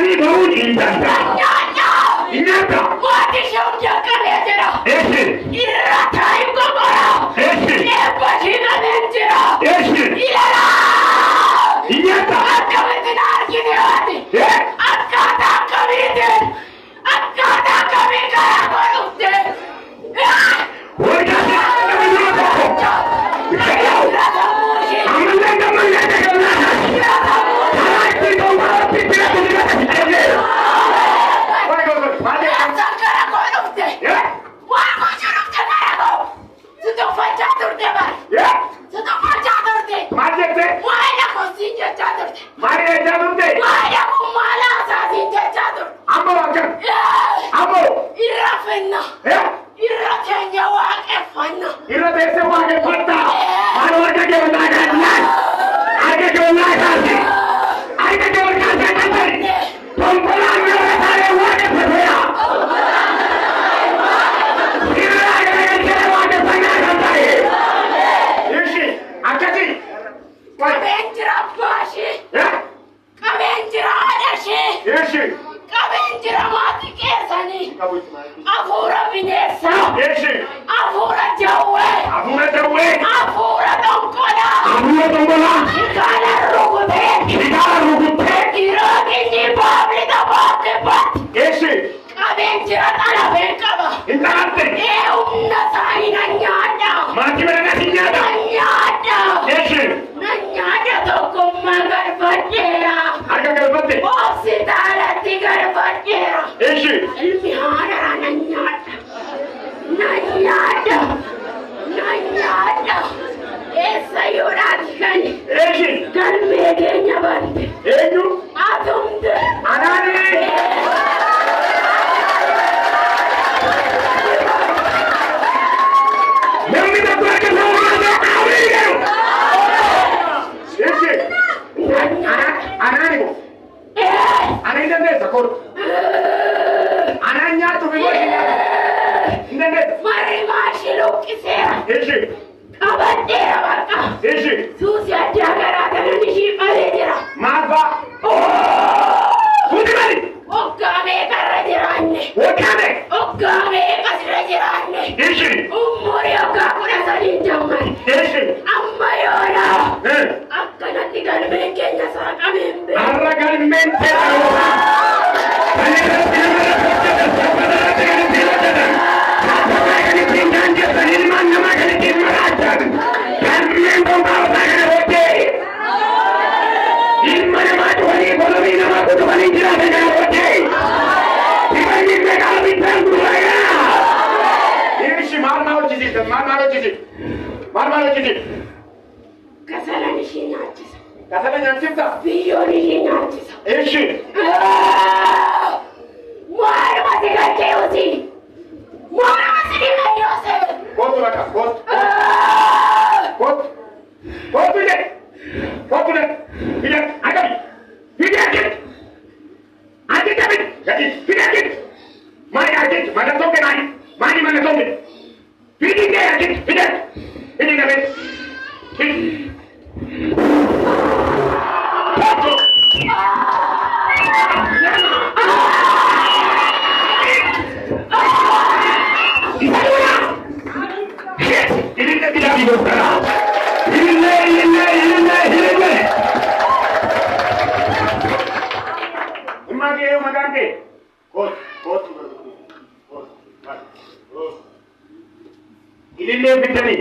Ani baru intanda. Inyata. Mati sudah kerja. Irata ibu bara. Lepas kita mencera. Ilara. Inyata. Kami tidak kini hati. Akata kami den. Akata kami kaya korupsi. Wajah kami dulu kok. Afura binesa. Afura jawe. Afura tongkola. Shikala rukute. Kiro kini babli da babli bat. Kabenjira tala benkaba. Umna saina nyada. Nanyada toko magar batera. Bosi tala tigar batera. Ilmihara nanyada. Esa yurakan. Galmegenya bante. Adumde. Mari masih lukisnya. Kabatera baka. Susi aja gara-gara di Shibalera. Maaf. Bagaimana? Okame karajiranne. Okame kasirajiranne. Umur yang kamu rasain jangan. Amma yora. Akan tinggal mekenya saraka membe. Aragan mente. Kasalan shinachisa. Kasalan nyantisa. Biyori shinachisa. Muara masih kecewa. Muara masih kecewa. Kotu laka, kotu. Kotu deh. Tidak, agak. Tidak. Mana toke mani. Mana toke. Tidak. Ini tidak dibuka. Ini. Magante. Kot. Ini lebih dari.